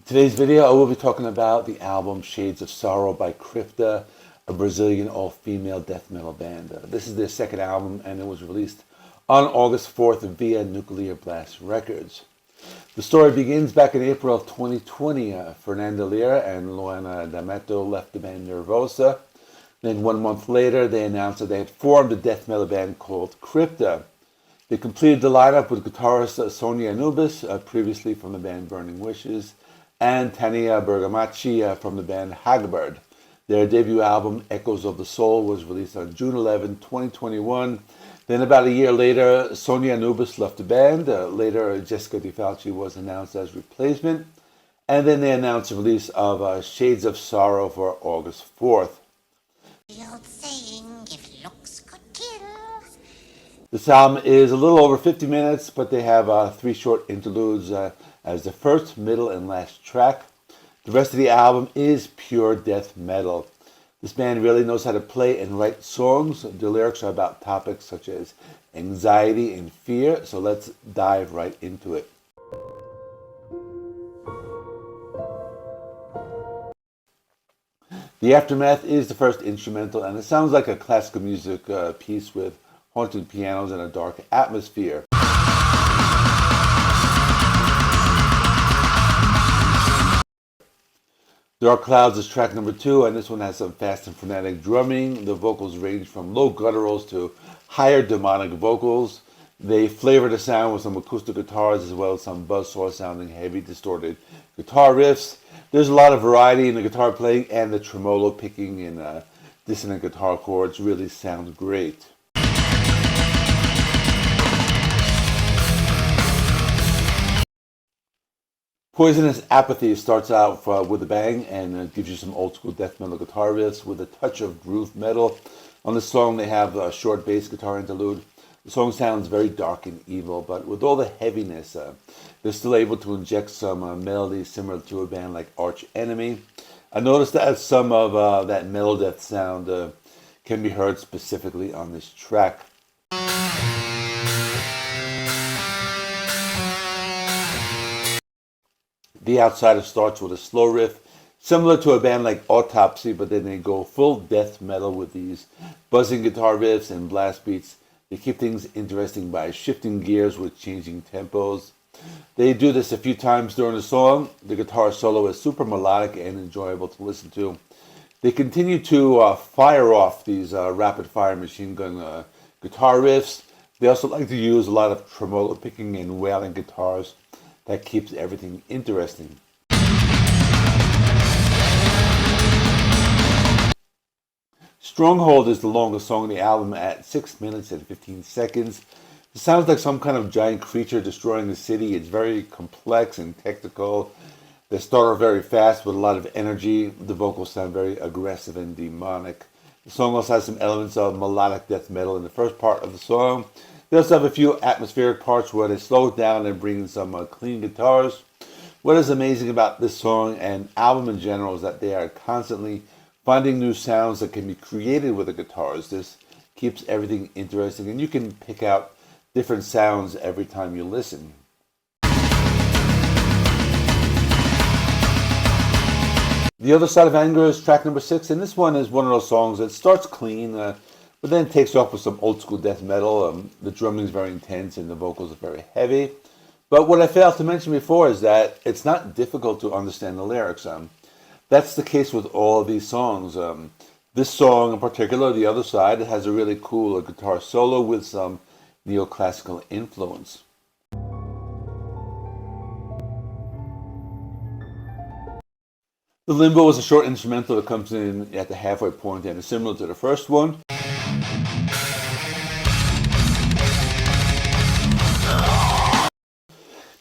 Today's video, I will be talking about the album Shades of Sorrow by Crypta, a Brazilian all-female death metal band. This is their second album, and it was released on August 4th via Nuclear Blast Records. The story begins back in April of 2020. Fernanda, Lira, and Luana Dametto left the band Nervosa. Then 1 month later, they announced that they had formed a death metal band called Crypta. They completed the lineup with guitarist Sonia Anubis, previously from the band Burning Wishes, and Tainá Bergamaschi from the band Hagbard. Their debut album, Echoes of the Soul, was released on June 11, 2021. Then about a year later, Sonia Anubis left the band. Later, Jéssica di Falchi was announced as replacement. And then they announced the release of Shades of Sorrow for August 4th. The old saying, if looks could kill. This album is a little over 50 minutes, but they have 3 short interludes as the first, middle, and last track. The rest of the album is pure death metal. This band really knows how to play and write songs. The lyrics are about topics such as anxiety and fear, so let's dive right into it. The Aftermath is the first instrumental, and it sounds like a classical music piece with haunted pianos and a dark atmosphere. Dark Clouds is track number 2, and this one has some fast and frenetic drumming. The vocals range from low gutturals to higher demonic vocals. They flavor the sound with some acoustic guitars as well as some buzzsaw sounding heavy distorted guitar riffs. There's a lot of variety in the guitar playing, and the tremolo picking in dissonant guitar chords really sounds great. Poisonous Apathy starts out with a bang and gives you some old school death metal guitar riffs with a touch of groove metal. On this song they have a short bass guitar interlude. The song sounds very dark and evil, but with all the heaviness, they're still able to inject some melodies similar to a band like Arch Enemy. I noticed that some of that metal death sound can be heard specifically on this track. The Outsider starts with a slow riff, similar to a band like Autopsy, but then they go full death metal with these buzzing guitar riffs and blast beats. They keep things interesting by shifting gears with changing tempos. They do this a few times during the song. The guitar solo is super melodic and enjoyable to listen to. They continue to fire off these rapid-fire machine gun guitar riffs. They also like to use a lot of tremolo picking and wailing guitars. That keeps everything interesting. Stronghold is the longest song on the album at 6 minutes and 15 seconds. It sounds like some kind of giant creature destroying the city. It's very complex and technical. They start off very fast with a lot of energy. The vocals sound very aggressive and demonic. The song also has some elements of melodic death metal in the first part of the song. They also have a few atmospheric parts where they slow it down and bring in some clean guitars. What is amazing about this song and album in general is that they are constantly finding new sounds that can be created with the guitars. This keeps everything interesting, and you can pick out different sounds every time you listen. The Other Side of Anger is track number 6, and this one is one of those songs that starts clean, but then it takes off with some old school death metal. The drumming is very intense and the vocals are very heavy. But what I failed to mention before is that it's not difficult to understand the lyrics. That's the case with all of these songs. This song in particular, The Other Side, has a really cool guitar solo with some neoclassical influence. The Limbo is a short instrumental that comes in at the halfway point and is similar to the first one.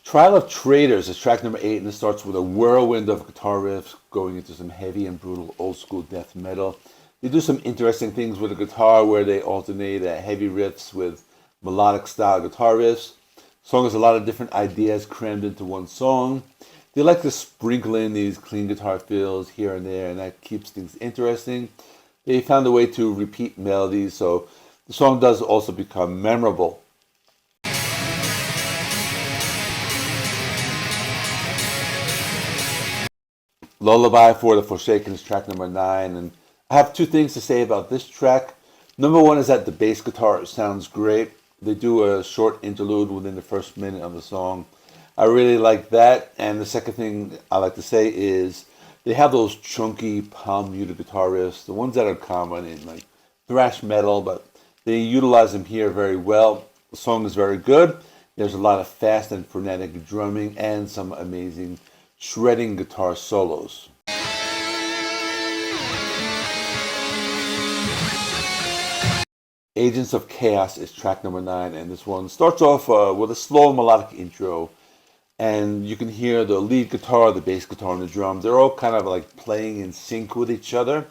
Trial of Traitors is track number 8, and it starts with a whirlwind of guitar riffs going into some heavy and brutal old school death metal. They do some interesting things with the guitar where they alternate heavy riffs with melodic style guitar riffs. The song has a lot of different ideas crammed into one song. They like to sprinkle in these clean guitar fills here and there, and that keeps things interesting. They found a way to repeat melodies, so the song does also become memorable. Lullaby for the Forsaken is track number 9, and I have two things to say about this track. Number one is that the bass guitar sounds great. They do a short interlude within the first minute of the song. I really like that. And the second thing I like to say is they have those chunky palm muted guitar riffs, the ones that are common in like thrash metal, but they utilize them here very well. The song is very good. There's a lot of fast and frenetic drumming and some amazing shredding guitar solos. Agents of Chaos is track number 9, and this one starts off with a slow melodic intro, and you can hear the lead guitar, the bass guitar, and the drums. They're all kind of like playing in sync with each other.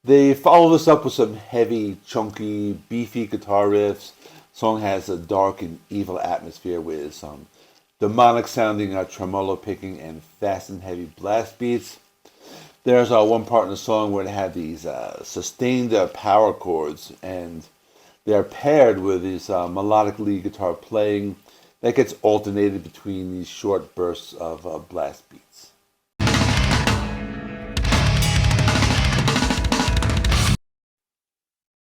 They follow this up with some heavy, chunky, beefy guitar riffs. The song has a dark and evil atmosphere with some demonic sounding tremolo picking and fast and heavy blast beats. There's one part in the song where they have these sustained power chords, and they're paired with this melodic lead guitar playing that gets alternated between these short bursts of blast beats.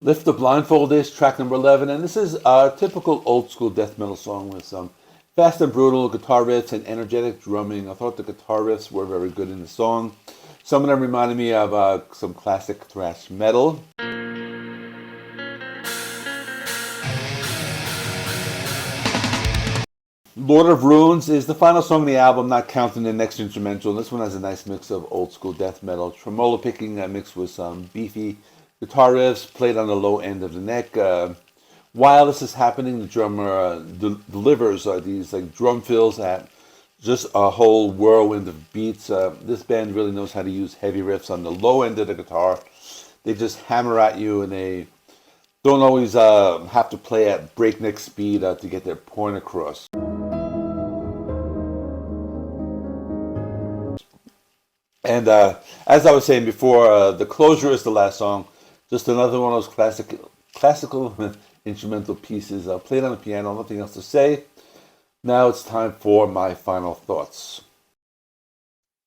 Lift the Blindfold is track number 11, and this is a typical old school death metal song with some fast and brutal guitar riffs and energetic drumming. I thought the guitar riffs were very good in the song. Some of them reminded me of some classic thrash metal. Lord of Runes is the final song of the album, not counting the next instrumental. This one has a nice mix of old school death metal, tremolo picking mixed with some beefy guitar riffs played on the low end of the neck. While this is happening, the drummer delivers these like drum fills at just a whole whirlwind of beats. This band really knows how to use heavy riffs on the low end of the guitar. They just hammer at you, and they don't always have to play at breakneck speed to get their point across. And as I was saying before, the closure is the last song. Just another one of those classical instrumental pieces played on the piano. Nothing else to say. Now it's time for my final thoughts.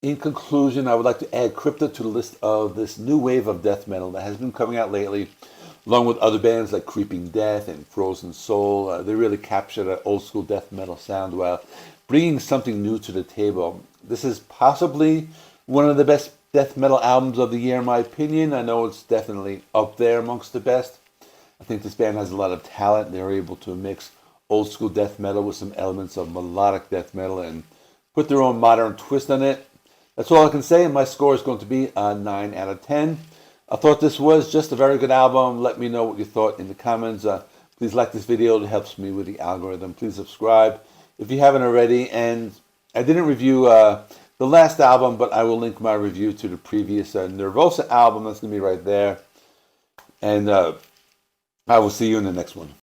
In conclusion, I would like to add Crypta to the list of this new wave of death metal that has been coming out lately, along with other bands like Creeping Death and Frozen Soul. They really capture that old school death metal sound while bringing something new to the table. This is possibly one of the best death metal albums of the year, in my opinion. I know it's definitely up there amongst the best. I think this band has a lot of talent. They're able to mix old school death metal with some elements of melodic death metal and put their own modern twist on it. That's all I can say. My score is going to be a 9 out of 10. I thought this was just a very good album. Let me know what you thought in the comments. Please like this video. It helps me with the algorithm. Please subscribe if you haven't already. And I didn't review the last album, but I will link my review to the previous Nervosa album. That's going to be right there. And I will see you in the next one.